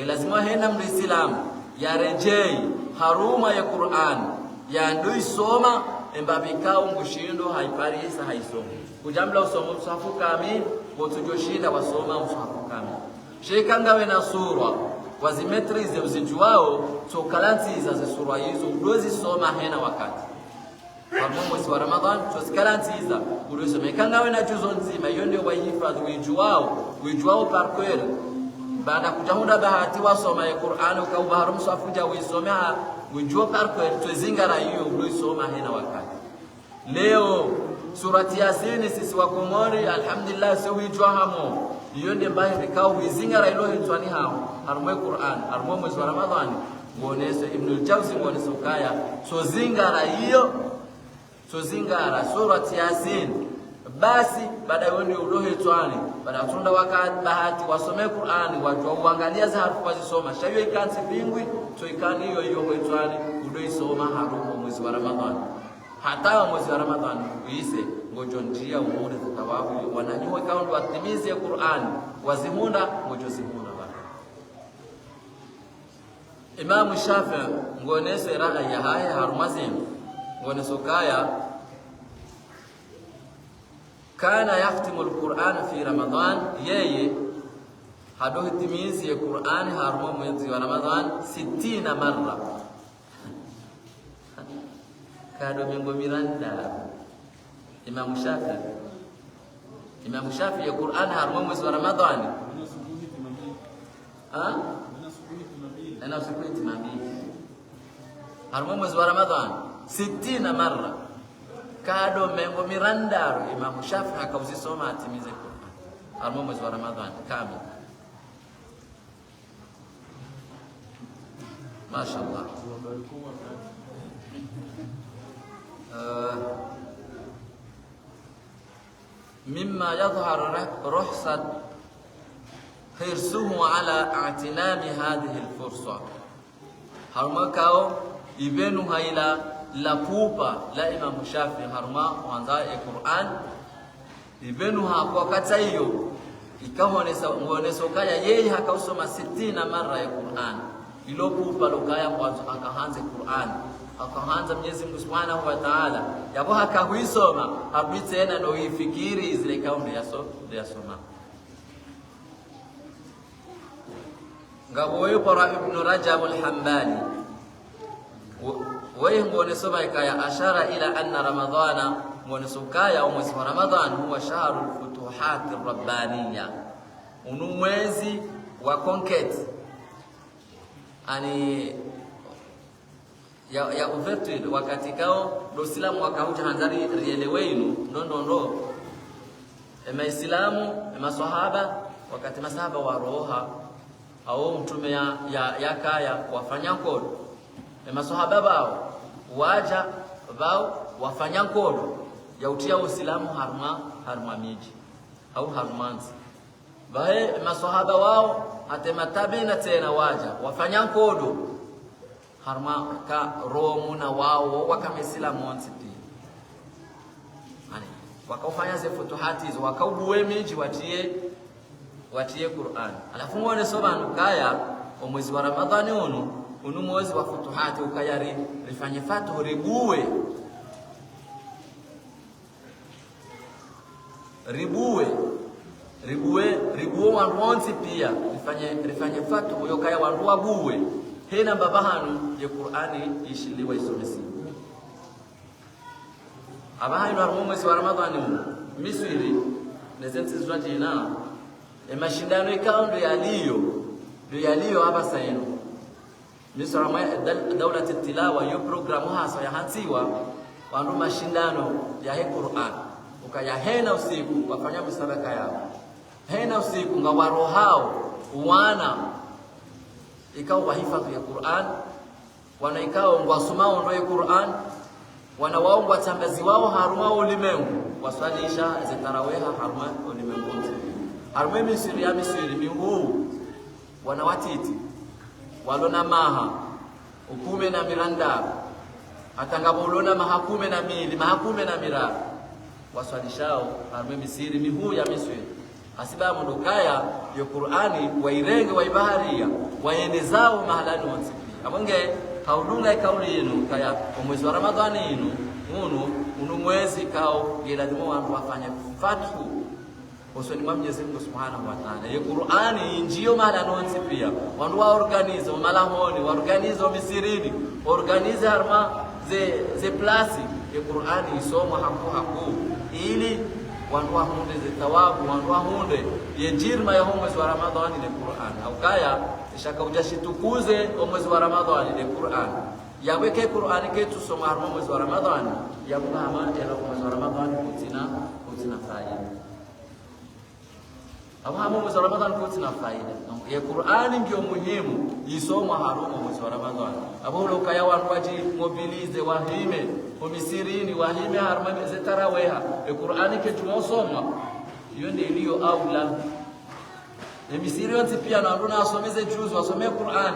lazima hena muislamu yarejei haruma ya Qur'an ya ndo isoma embabikao ngushindo haiparisa haisomi kujamla usomo msafu kamili wotujoshinda wasoma msafu kamili shekangawe na sura wazimetrize usijuao tokalantiza za sura hizo udozi soma hena wakati kwa mwezi wa Ramadhan tosikalantiza udozi mekangawe na juzo nzima hiyo ndio wahifadhi wijuao parkweli baada kujahunda bahati wasoma ya Qur'an ukaubaharu msafuja uisomea wijuao parkweli twezingara hiyo udoisoma hena wakati. Leo surati Yasin sisi wa Komori alhamdulillah sio wijua hamo hiyo ndio mbaye vikao wizingara ilo hitwani hao harumwe Qur'an harumwe mwezi wa Ramadhani muoneso Ibn al-Jawzi muoneso kaya so zingara hiyo so zingara surati Yasin basi baada ya ndio ulo hitwani baada tunda wakati bahati wasome Qur'an wajua uangalia za harufu wazisoma shayo ikansi bingwi so ikani hiyo hitwani ulo isoma harumwe mwezi wa Ramadhani. Hata mwezi wa Ramadhani uise ngojo njia umuone thawabu wananyua kaundu watimize ya Qur'an wazimunda ngojo zimunda bana. Imam Shafi'i ngoneso rai ya haya harumazim ngoneso kaya kana yahtimu al-Qur'an fi Ramadan yeye hado hitimizi ya Qur'an haruma mwezi wa Ramadhan 60 marra kado mengo miranda. Imam Shafi'i ya Qur'an haruma mwezi wa Ramadhani ana usiku itimami haruma mwezi wa Ramadhani 60 marra kado mengo miranda. Imam Shafi'i akauzisoma atimize Qur'an haruma mwezi wa Ramadhani kamili. Mashaallah. mimma yadhharu ruhsat hirsuhu ala i'tinami hadhihi alfursa. Harma kao ibenu haila la pupa la Imam Shafi'i harma wanza Qur'an ibenu hapo kata hiyo ikaonesa kaya yeye hakausoma 60 mara ya Qur'an ilo pupa lokaya kwanza akaanza Qur'an akaanza Mwenyezi Mungu Subhanahu wa Ta'ala yabo hakahuisoma habi tena no ifikiri zile kaunde ya soma ngabo para Ibn Rajab al-Hanbali wewe ngonesoma ikaya ashara ila anna ramadhana ngonesukaya mwezi wa Ramadhan huwa shahrul futuhat ar-rabbaniyya mwezi wa conquest ani ya ouverture wakati kao do Islamu wakauja hanzari rielewenu ndo Islamu maswahaba wakati masahaba wa roha au mtume ya kaya wafanya kodo maswahaba bao waja bao wafanya kodo ya utia Uislamu harma miji au harmanzi bae maswahaba wao atema tabina tena waja wafanya kodo harma ka romu na wao wakamesilamu wansipi ani wakaufanya ze futuhati hizo wakaubuwe miji watie Qur'an alafu muone soba nukaya mwezi wa Ramadhani unu mwezi wa futuhati ukayari rifanye fatu ribuwe wanronzi pia rifanye fatu yokaya wanruwa buwe hena babahanu ya Qur'ani ishiliwa isomesi abahanu wa mwezi wa Ramadhani Misri nezenzi zwajina mashindano ikaundo yaliyo hapa saino Misri dawla tilawa yo programu hasa ya hantiwa wandu mashindano ya Qur'an ukaya hena usiku wafanya msabaka yao hena usiku ngawaro hao wana ikao wahifadhi ya Qur'an wana ikao ngwasomao ndo ya Qur'an wana wao watambazi wao haruma ulimwengu waswalisha zitaraweha haruma ulimwengu haruma Misri miungu wana watiti walona maha ukume na miranda atangabolona mahakume na mili mahakume na mira waswalishao haruma Misri mihu ya Misri asiba mundukaya ya Qur'ani wairenge waibaharia waenezao mahalani wansipi amonge haudunga kauli yenu kaya mwezi wa Ramadhani unu mwezi kao yelazima wandu wafanya fathu osoni mwa Mwenyezi Mungu Subhanahu wa Ta'ala ya Qur'ani injio mahalani wansipia wandu wa organize malahoni wa organize Misiri organize harma ze plasi ya Qur'ani isomwa haku ili wandu hunde zitawabu wandu hunde yejirma ya mwezi wa Ramadhani ni Qur'an au kaya shaka ujashitukuze mwezi wa Ramadhani ni Qur'an yaweke Qur'an ketu soma mwezi wa Ramadhani ya mama ya mwezi wa Ramadhani kutina faida au mwezi wa Ramadhani kutina faida ya Qur'an ndio muhimu isomwa mwezi wa Ramadhani abo kaya wandu waji mobilize wahime Misiri wahime harma zitaraweha Qur'ani ketu mosoma hiyo ndio iliyo aula Misiri wote pia naona asomeze juzu wasomee Qur'an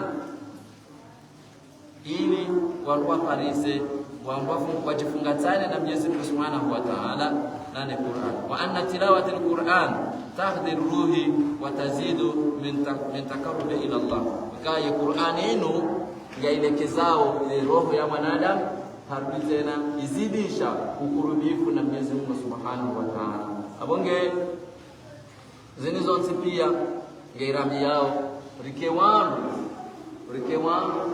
ili wandu parise wandu wajifungatane na Mwenyezi Mungu Subhanahu wa Ta'ala na Qur'an wa anna tilawati al-Qur'an tahdi ruhi wa tazidu min taqarrub ila Allah kaya Qur'an inu yailekezao ile roho ya mwanadamu harbi tena izidisha ukurubifu na Mwenyezi Mungu Subhanahu wa Ta'ala abonge zinizonsi pia ngairambi yao rikewanu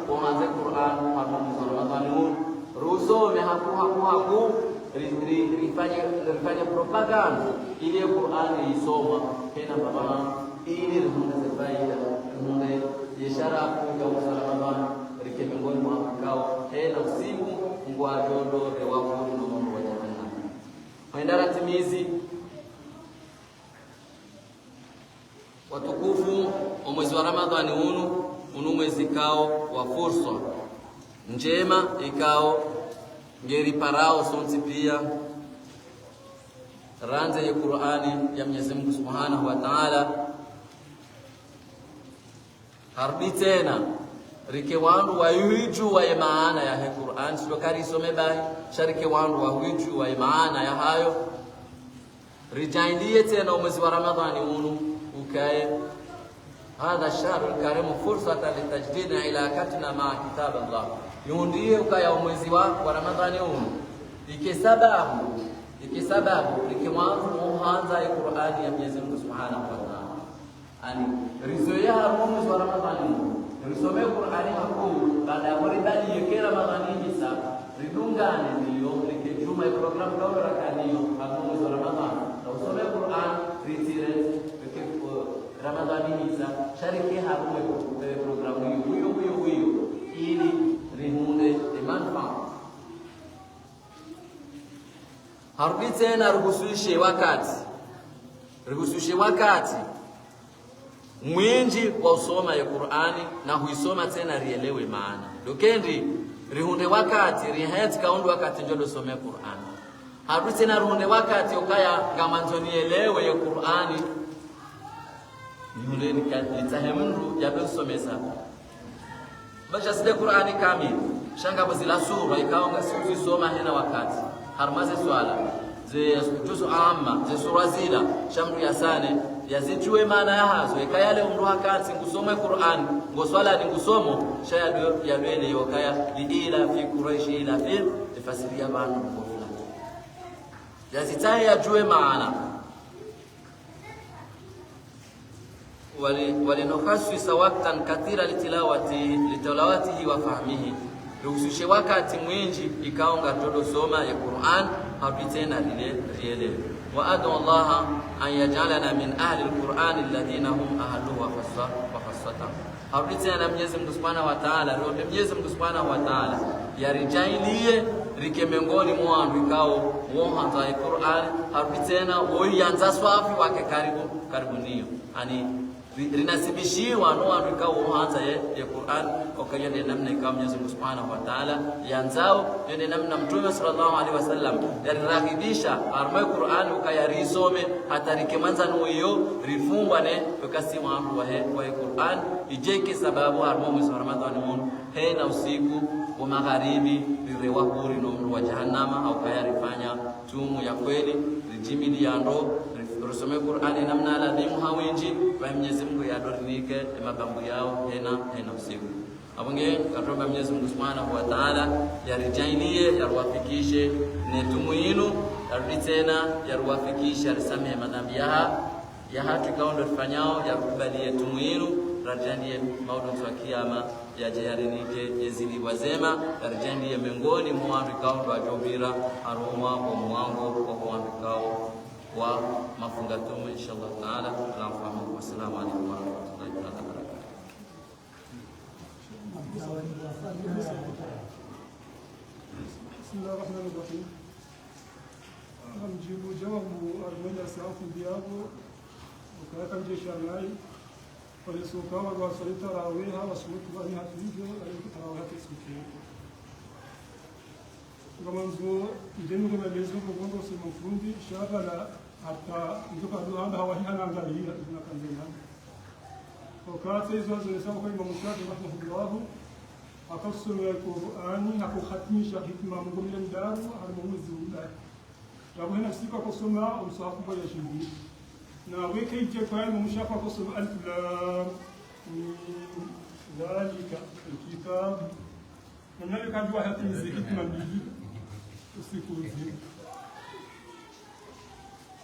kuanza Qur'an hapo Ramadhani rusome haku rifanye propaganda ili Qur'an isoma tena baba ili ruhusa faida munde ishara kwa Ramadhani rikemengoni mwa kao tena usiku ngwa jodo ewapo ndo mambo ya jana maendara timizi watukufu mwezi wa Ramadhani unu mwezi kao wa fursa njema ikao ngeri parao sonti pia ranze ya Qur'ani ya Mwenyezi Mungu Subhanahu wa Ta'ala. Harbi tena rike wandu wa yuju wa maana ya Qur'an sio kari isome bai sharike wandu wa yuju wa maana ya hayo rijaindie tena mwezi wa Ramadhani unu ukae هذا الشهر الكريم فرصة للتجديد علاقتنا مع كتاب الله يونديه ukaya mwezi wa Ramadhani unu ikisababu ikimwanza ya Qur'ani ya Mwenyezi Mungu Subhanahu wa Ta'ala ani rizoea mwezi wa Ramadhani risome Qur'ani hapo baada ya kuridadi yake Ramadhani hisa ridungane ndio like juma program kwa rakaniyo hapo mwezi wa Ramadhani na usome Qur'an ritire Ramadhani hisa shariki hapo programu hiyo ili rimunde manufaa. Harbi tena ruhusushe wakati mwingi wa usoma ya Qur'ani na huisoma tena rielewe maana dokendi rihunde wakati rihet kaundu wakati njodo some Qur'ani. Harbi tena ruhunde wakati ukaya ngamanzoni elewe ya Qur'ani yule nitahemru yabe somesa bacha side Qur'ani kamili shanga bazila sura ikaonga siku soma hena wakati harmaze swala ze juzu amma ze sura zila shamru yasane yazijue maana ya hazo ikayale umru hakati ngusome Qur'an ngoswala ni ngusomo shaya yabele yokaya liila fi quraish ila fi tafsiria banu kufula yazitaye yajue maana ولنخصص وقتا كثيرا لتلاوته وفهمه ruhusushe wakati mwingi ikaonga todo soma ya Qur'an hapitena riele wa adu Allah an yaj'alana min ahli al-Qur'an alladhina hum ahluhu wa khassatan hapitena Mwenyezi Mungu Subhanahu wa Ta'ala roho Mwenyezi Mungu Subhanahu wa Ta'ala yarijailie rike miongoni mwa vikao wohanza ya Qur'an hapitena oyanza swafi wake karibu niyo ani rinasibishiwa no andika uanza ya Qur'an okayende namna ikawa Mwenyezi Mungu Subhanahu wa Ta'ala yanzao yende namna Mtume sallallahu alaihi wasallam yarirahibisha arma Qur'an ukayarisome hatarike manza nuyo rifungwa ne ukasi wangu wa Qur'an ijeke sababu arma mwezi wa Ramadhani mon hena usiku wa magharibi rirewa huri no wa jahannama au kayarifanya tumu ya kweli rijimili ya ndo rusome Qur'ani namna ladhimu hawinji kwa Mwenyezi Mungu yadorinike mabambu yao hena usiku abunge katomba Mwenyezi Mungu Subhanahu wa Ta'ala yarijainie yaruwafikishe netumu yinu yarudi tena yaruwafikishe arisamehe madhambi ya hatu kaondo tufanyao yakubalie tumu yinu rajanie maudu wa kiyama yajayarinike yezili wazema rajanie miongoni mwa vikao wa jobira aroma wa mwango wa vikao wa mafungatumu inshallah taala. Alafu wassalamu alaykum wa rahmatullahi wa barakatuh. Bismillahir rahmanir rahim. Namjibu jawabu armoja safu diabo ukaweka mjesha nai wale sokawa wa salita rawiha wasuku bani hafidhi alikutawa hata siku ngamanzo ndeni kwa lezo kwa ngondo sema fundi shabala hata ndoka duanda hawahana angalia tunakanzana wakati hizo zilizao kwa Imam Shafi rahimahullah akasoma Qur'ani na kukhatimisha hikma mgomle ndaru almuzi ulai yapo hena siku akasoma msahafu kwa yashindi na weke ije kwa Imam Shafi akasoma alif lam mim dhalika alkitab na nani kajua hatizi hikma mbili usiku hizi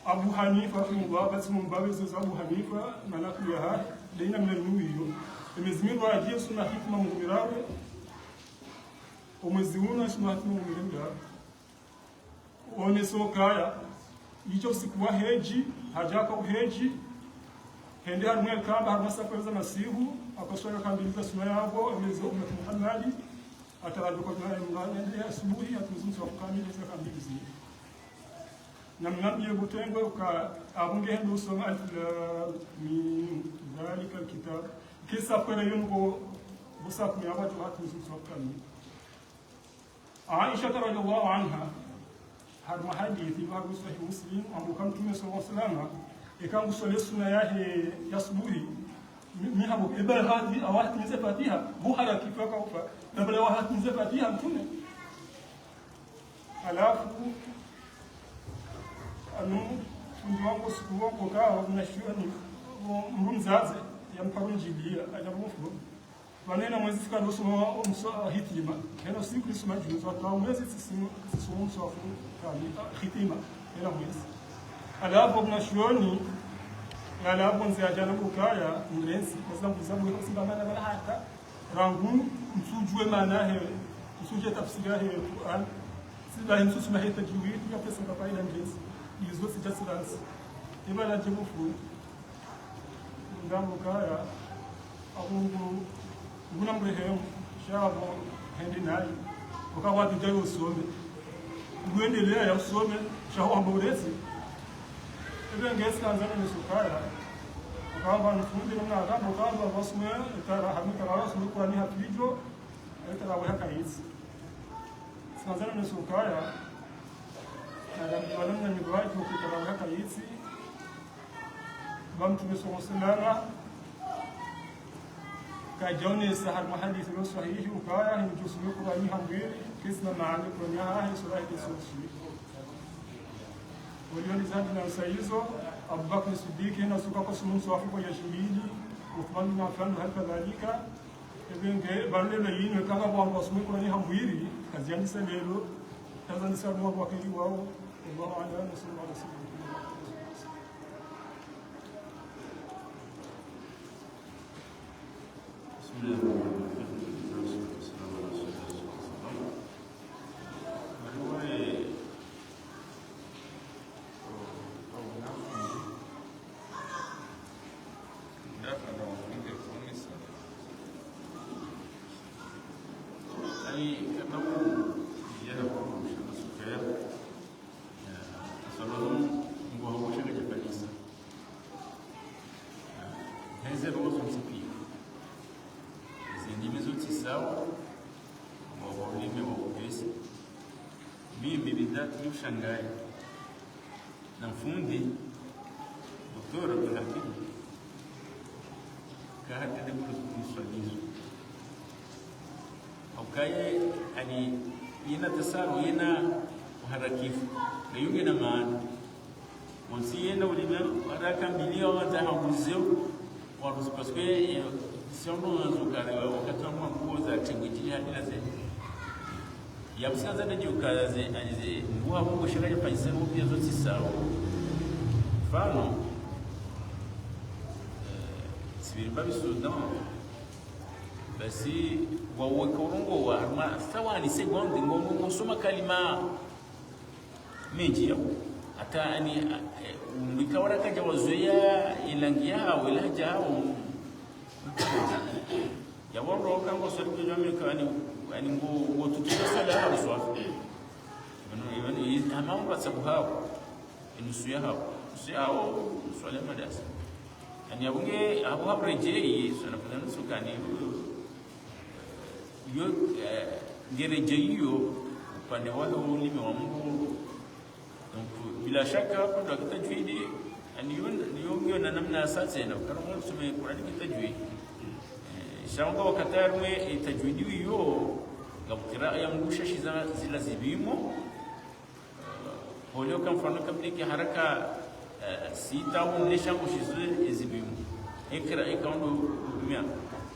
Abu Hanifa rahimahullah basi mumbawe za Abu Hanifa malaku ya hai daina mnanuyo imezimirwa ajie sunna hikma mumirawe umeziuna sunna hikma mumirawe one sokaya hicho siku wa heji hajaka uheji hende harumwe kamba harumasa kweza nasihu akaswaka kambiliza sunna yabo imezo umatu Muhammadi ataraduka kwa mngani asubuhi atuzunza kukamiliza kambilizi namnamye butengo ka abunge hendo soma alif lam mim dhalika alkitab kisa pere yungo busaku ya watu atuzunza kukamiliza Aisha radhiyallahu anha har mahadithi wa sahih Muslim ambapo Mtume sallallahu alaihi wasallam ikangu swali sunna yake yasbuhi mi hapo ibara hadi awati ni Fatiha buhara kifaka ufa kabla wahati ni Fatiha Mtume alafu anu fundiwangu siku wangu kwa mnashuani mzazi ya mparunjilia ajabufu wanena mwezi fika nusoma hitima hena siku nisoma juzo hata mwezi sisimu msofu kali hitima hena mwezi alafu mnashuani alafu nzi ajana bukaya mrensi kwa sababu kwa sababu na hata rangu msujue maana he msuje tafsiri he Qur'an sida msusuma he tajwid ya pesa kwa faida mrensi hizo sijasilansi ibala jibufu ngambo kaya abungu nguna mrehe shabo hendi nayi ukawadi jayo usome uendelea ya usome shaho amborezi ebe ngesi kanzana nisukaya ukamba nfundi na ngabo kamba basme tara hamika rawas mukwa ni hapijo tara wa hakaisi kanzana nisukaya na walamu ni gwaji ukitara wa hakaisi Mtume sallallahu كجوني سهر محدث صحيح وكايا هم جسمي قراني همبير كسنا معاني قرانيها هي سورة السوسي واليوم زادنا سيزو أبو بكر الصديق هنا سوكا قسمون صافي ويشميلي وثمان بن عفان وهكذلك ابن بارلي لين وكذا بوان قسمي قراني همبيري كزيان سليلو هذا نسأل الله وكيلي واو الله على نسأل الله على سيدنا Shanghai na fundi doutora do Raquel kahati de kusulizo aukaye ani ina tasaru ina harakifu na yunge na maana onsi yenda ulime haraka milio hata hauzio warusu paske siono nzukare wakati wa mkoza tengwiti hadi laze yabusanza ndajukaze anize nguha mungu shiraje paisa rupia zote sawa mfano sibiripa bisudan basi wawe korongo wa ma sawa ni seconde ngongo kusoma kalima mengi yao hata ani mbikawara kaja wazoea ilangia hao ilaja hao ya wando kango sori jamii kani ani ngo tutuka sala hao swafi yani amamba sababu hao inusuya hao swala madasa ani abunge abo habrejei sana fadhana sukani yo ngerejeiyo upande wao ulimi wa Mungu donc bila shaka hapo ndo kitajwidi ani yo na namna sasa na karamu tuseme Qur'ani kitajwidi shanga wakatarwe tajwidi hiyo ngabukira ya ngusha shiza zila zibimo holio kama mfano kabla haraka sita unesha ngushizo ezibimo ekra ekaundo mia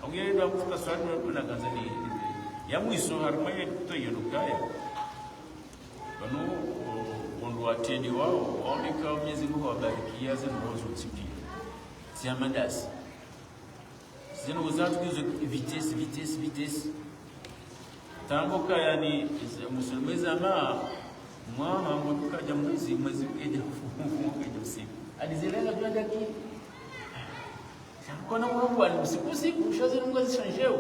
ongere ndo kutoka swali na kanzani ya mwiso harmaye kutoyelukaya bano wondo ateni wao waoneka Mwenyezi Mungu awabarikia zenu mwanzo tsipi siamadasi zina uzatu kizo vitesse tamboka yani musulmi zama mwana mtuka jamwezi mwezi keja kufunga usiku alizilenga kwenda ki kona Mungu alimsikusiku ushazi Mungu azishanjeo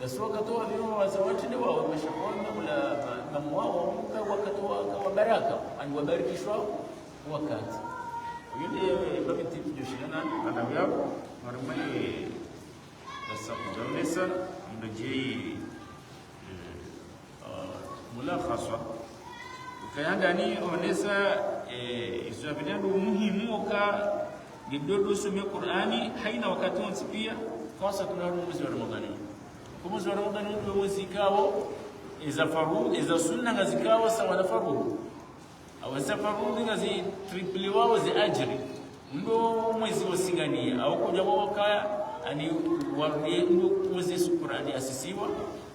basi wakatoa vile wazawati ni wao wameshapona kula mamu wao wakatoa kwa baraka aliwabarikishwa wakati yule babiti joshana anavyao marumai sasa kujamesa ndajei mulakhasa kayanga ni onesa isabina muhimu ka gidodo some Qur'ani haina wakati wote pia hasa tunaruhusu mwezi wa Ramadhani. Kwa mwezi wa Ramadhani ndio mwezi kao iza faru iza sunna ngazikawa sawa na faru au safaru ngazi triple wao zi ajri ndo mwezi wasingania au kuja wao kaya ani warudi ndo mwezi Qur'ani asisiwa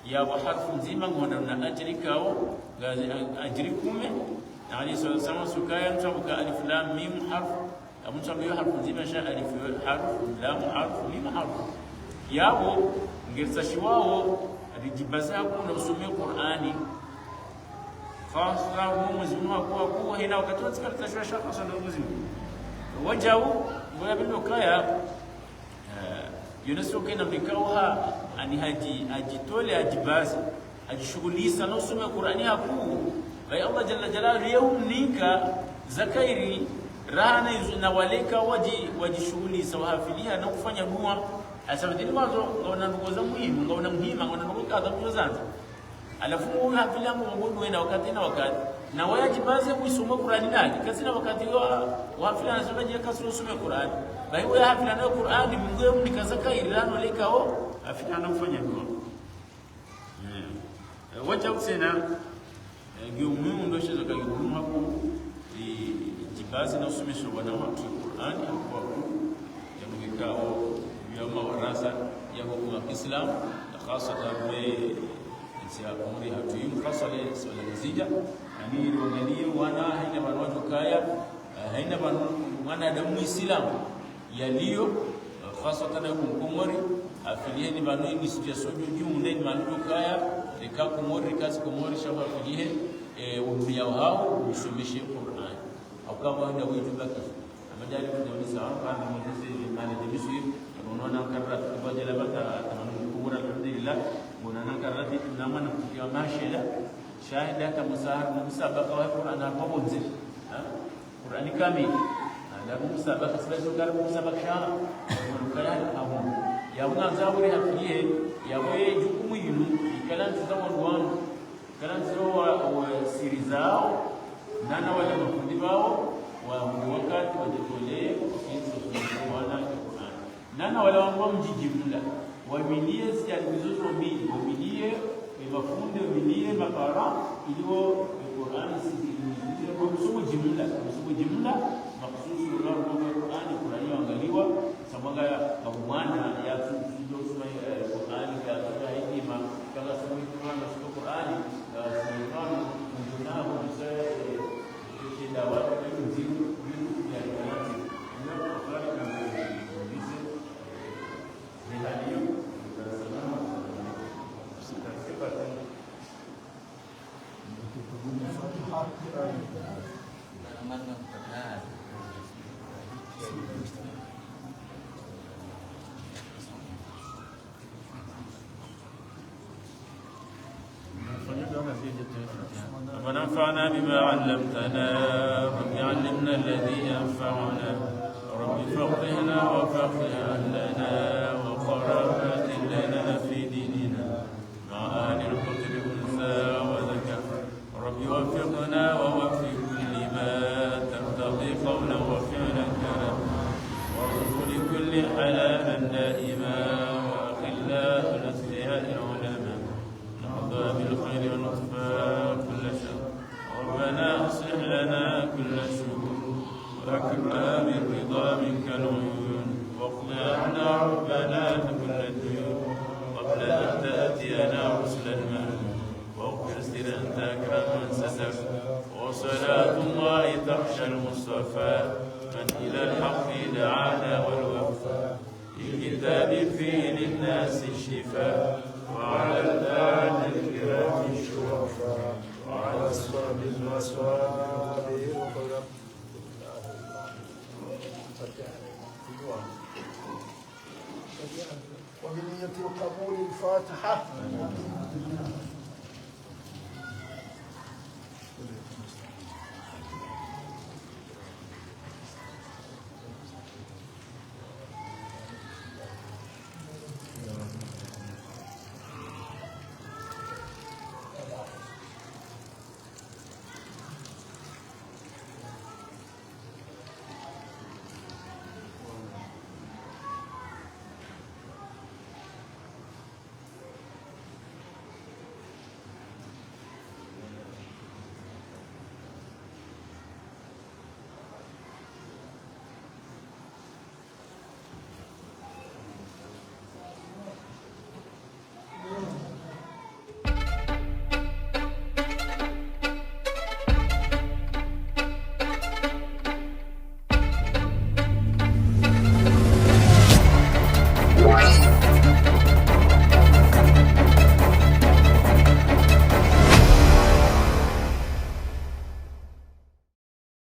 ya harfu nzima ngona na ajri kao ngazi ajri 10 na ali sama sukaya mtabuka alif lam mim harf amtabiyo harfu nzima sha alif harf lam harf mim harf yabo ngirsa shiwao alijibaza kuna usome Qur'ani khasa mwezi kwa hina wakati watikata shaka sana mwezi wajau wabilo kaya yunaso kana mikauha ani ajitole ajibazi ajishughulisa na usome Qur'ani hapo bai Allah jalla jalaluhu yaunika zakairi rana na waleka wajishughulisa wahafilia na kufanya dua asabadili mazo ngaona ndugoza muhimu ngaona muhimu ngaona ndugoza kadha zanza alafu huyu hafila mungu wenda wakati na wakati na wajibaze kuisoma Qur'ani nani kasi na wakati wa hafila anasema je kasoro usome Qur'ani bai wewe hafila na Qur'ani mungu yeye mnikazaka ilano lekao afika anafanya dua wacha usena giumu ndo shizo kagiumu hapo jibaze na usome wana watu Qur'ani hapo ya mkao يوم وراسة يوم الإسلام خاصة بسياق أموري هاتويم خاصة لسؤال النزيجة يعني الوغنية وانا هين بانواتو كايا هين وانا دمو إسلام يليو خاصة لكم كموري أفليه نبانوي نسجي سوجو جيوم نين مانوتو كايا لكا كموري كاس كموري شابا أفليه ومياوهاو وشمشي القرآن أو كما هنا ويجبك أما جالي من دولي سعام كان من مجلسي مالي دمسوي unaona karati kibaje labda tamanu kubura alhamdulillah unaona karati tunamana kukiwa mashela shahida kama musahar musabaka wa Qur'an al-mabunzi Qur'ani kamili na musabaka sasa karibu musabaka sha unukaya hapo ya mwanzawuri hafiye ya wewe jukumu yinu ikalanza wangu kalanza wa siri zao nana wale mafundi wao wa wakati wajitolee wana nana wale wangu mjijimla wamilie sializozo mbili wamilie mafundi wamilie mapara ilio Qur'an sisi kwa kusoma jumla makususi kwa Qur'an angaliwa sabaga mwana ya ndio kusoma Qur'an kwa hekima kama somo Qur'an na Qur'an Qur'an tunao msee dawa kwa nzima ya Qur'an ونفعنا بما علمتنا رب علمنا الذي ينفعنا رب فقهنا وفقه أهلنا وقرابات لنا في ديننا مع أهل القدر أنثى وذكر رب وفقنا ووفق كل ما ترتضي قولا وفعلا كرما وارزق لكل حلالا دائما وأخلاء الأسفياء العلماء نرضى بالخير ونطفى كل شر ربنا أصلح لنا كل شؤون وأكرمنا بالرضا منك العيون واقض عنا ربنا كل الديون قبل أن تأتينا رسل المأمون واغفر سر أنت أكرم من ستر وصلاة الله تخشى المصطفى من إلى الحق دعانا والوفاء الكتاب فيه للناس الشفاء وعلى الآل الكرام الشرفاء وعلى الصحب المصواب وبنية القبول الفاتحة